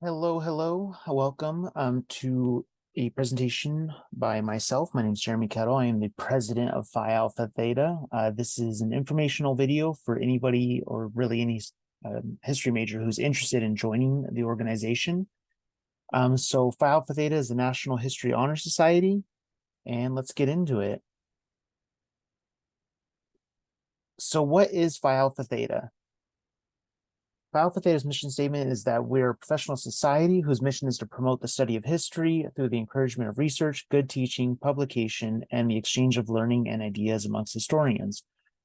Hello, hello. Welcome to a presentation by myself. My name is Jeremy Kettle. I am the president of Phi Alpha Theta. This is an informational video for anybody or really any history major who's interested in joining the organization. So Phi Alpha Theta is the National History Honor Society, and let's get into it. So what is Phi Alpha Theta? Phi Alpha Theta's mission statement is that we're a professional society whose mission is to promote the study of history through the encouragement of research, good teaching, publication, and the exchange of learning and ideas amongst historians.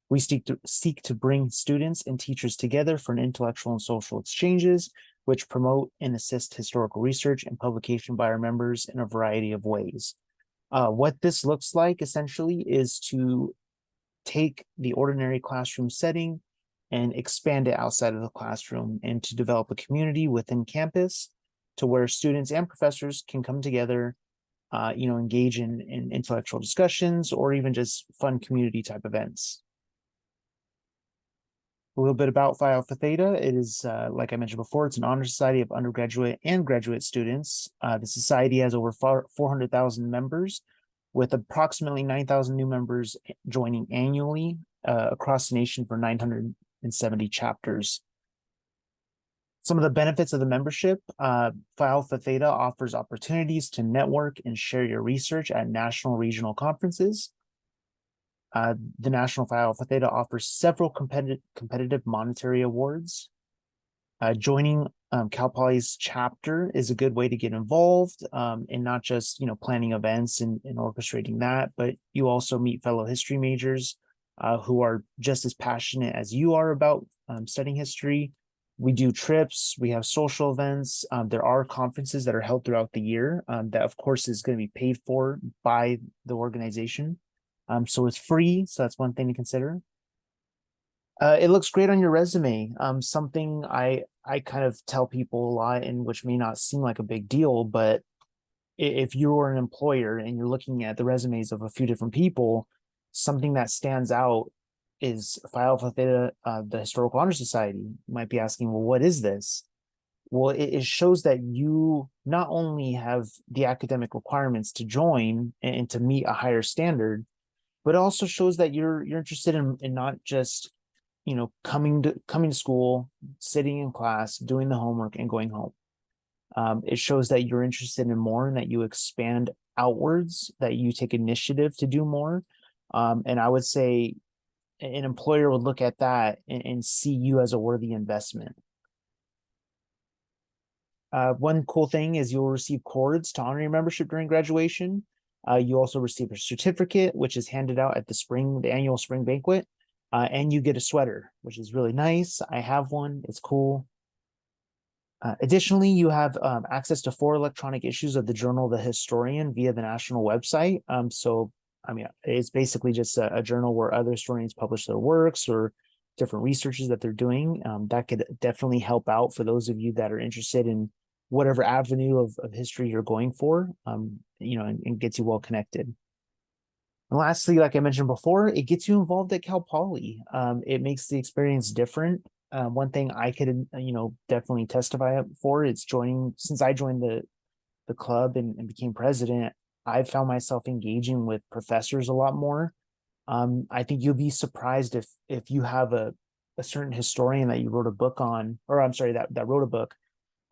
We seek to bring students and teachers together for an intellectual and social exchanges, which promote and assist historical research and publication by our members in a variety of ways. What this looks like essentially is to take the ordinary classroom setting and expand it outside of the classroom and to develop a community within campus to where students and professors can come together, engage in intellectual discussions or even just fun community type events. A little bit about Phi Alpha Theta. It is, like I mentioned before, it's an honor society of undergraduate and graduate students. The society has over 400,000 members, with approximately 9,000 new members joining annually across the nation for 970 chapters. Some of the benefits of the membership: Phi Alpha Theta offers opportunities to network and share your research at national regional conferences. The National Phi Alpha Theta offers several competitive monetary awards. Joining Cal Poly's chapter is a good way to get involved in not just planning events and orchestrating that, but you also meet fellow history majors who are just as passionate as you are about studying history. We do trips, we have social events. There are conferences that are held throughout the year that, of course, is going to be paid for by the organization. So it's free, so that's one thing to consider. It looks great on your resume. Something I kind of tell people a lot, and which may not seem like a big deal, but if you're an employer and you're looking at the resumes of a few different people, something that stands out is Phi Alpha Theta, the Historical Honor Society. You might be asking, well, what is this? Well, it shows that you not only have the academic requirements to join and to meet a higher standard, but it also shows that you're interested in not just coming to school, sitting in class, doing the homework, and going home. It shows that you're interested in more and that you expand outwards, that you take initiative to do more. And I would say an employer would look at that and see you as a worthy investment. One cool thing is you'll receive cords to honor your membership during graduation. You also receive a certificate, which is handed out at the annual spring banquet. And you get a sweater, which is really nice. I have one. It's cool. Additionally, you have access to 4 electronic issues of the journal The Historian via the national website. It's basically just a journal where other historians publish their works or different researches that they're doing. That could definitely help out for those of you that are interested in whatever avenue of history you're going for, and gets you well connected. And lastly, like I mentioned before, it gets you involved at Cal Poly. It makes the experience different. One thing I could, definitely testify for is since I joined the club and became president, I found myself engaging with professors a lot more. I think you'll be surprised if you have a certain historian that you wrote a book on, or I'm sorry, that wrote a book.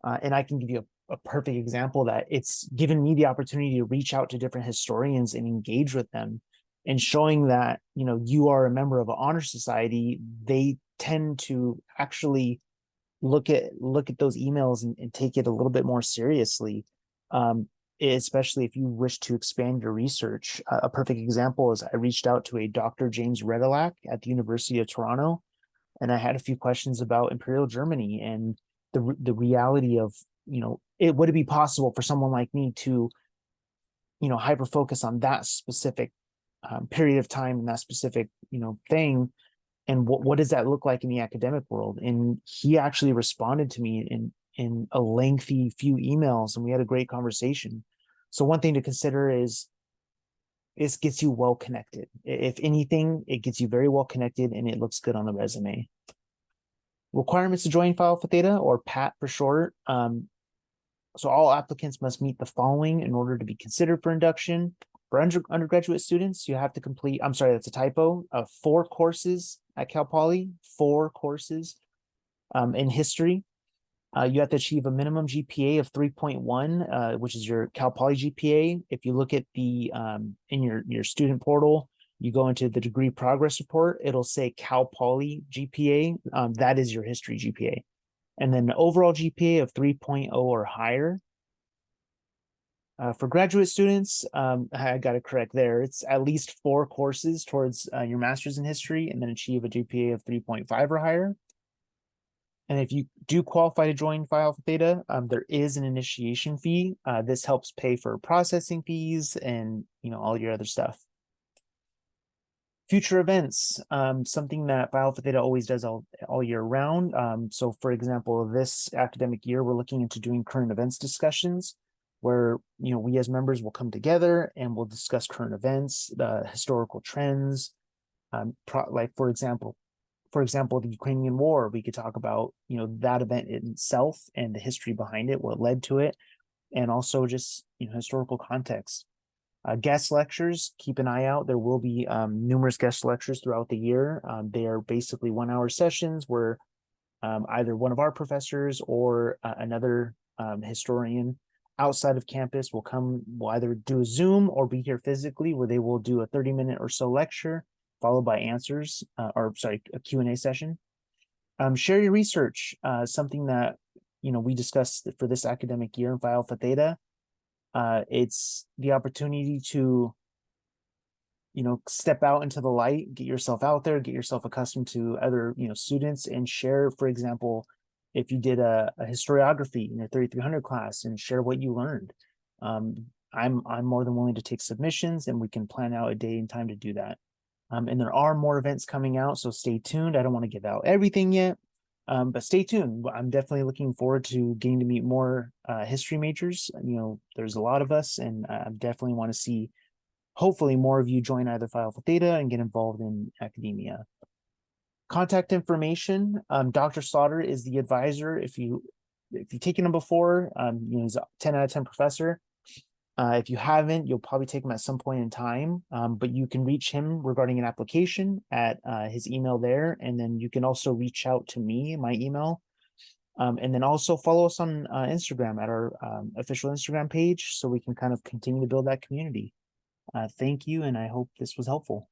And I can give you a perfect example that it's given me the opportunity to reach out to different historians and engage with them, and showing that you are a member of an honor society. They tend to actually look at those emails and take it a little bit more seriously, especially if you wish to expand your research. A perfect example is I reached out to a Dr. James Redelac at the University of Toronto, and I had a few questions about Imperial Germany and the reality of would it be possible for someone like me to hyper focus on that specific period of time and that specific thing, and what does that look like in the academic world? And he actually responded to me in a lengthy few emails, and we had a great conversation. So one thing to consider is this gets you well connected. If anything, it gets you very well connected and it looks good on the resume. Requirements to join Phi Alpha Theta, or PAT for short. So all applicants must meet the following in order to be considered for induction. For undergraduate students, you have to complete, I'm sorry, that's a typo, 4 courses at Cal Poly, 4 courses in history. You have to achieve a minimum GPA of 3.1, which is your Cal Poly GPA. If you look at the in your student portal, you go into the degree progress report, it'll say Cal Poly GPA. That is your history GPA. And then the overall GPA of 3.0 or higher. For graduate students, I got to correct there. It's at least 4 courses towards your master's in history and then achieve a GPA of 3.5 or higher. And if you do qualify to join Phi Alpha Theta, there is an initiation fee. This helps pay for processing fees and all your other stuff. Future events, something that Phi Alpha Theta always does all year round. So for example, this academic year, we're looking into doing current events discussions where we as members will come together and we'll discuss current events, the historical trends. Like for example, the Ukrainian War, we could talk about, that event itself and the history behind it, what led to it, and also just, historical context. Guest lectures, keep an eye out. There will be numerous guest lectures throughout the year. They are basically 1-hour sessions where either one of our professors or another historian outside of campus will either do a Zoom or be here physically where they will do a 30-minute or so lecture followed by answers, a Q&A session. Share your research, something that, we discussed for this academic year in Phi Alpha Theta. It's the opportunity to, step out into the light, get yourself out there, get yourself accustomed to other, students and share, for example, if you did a historiography in your 3300 class and share what you learned. I'm more than willing to take submissions and we can plan out a day and time to do that. And there are more events coming out, so stay tuned. I don't want to give out everything yet, but stay tuned. I'm definitely looking forward to getting to meet more history majors. There's a lot of us, and I definitely want to see, hopefully, more of you join either Phi Alpha Theta and get involved in academia. Contact information. Dr. Slaughter is the advisor. If you've taken him before, he's a 10 out of 10 professor. If you haven't, you'll probably take him at some point in time, but you can reach him regarding an application at his email there. And then you can also reach out to me, my email. And then also follow us on Instagram at our official Instagram page so we can kind of continue to build that community. Thank you, and I hope this was helpful.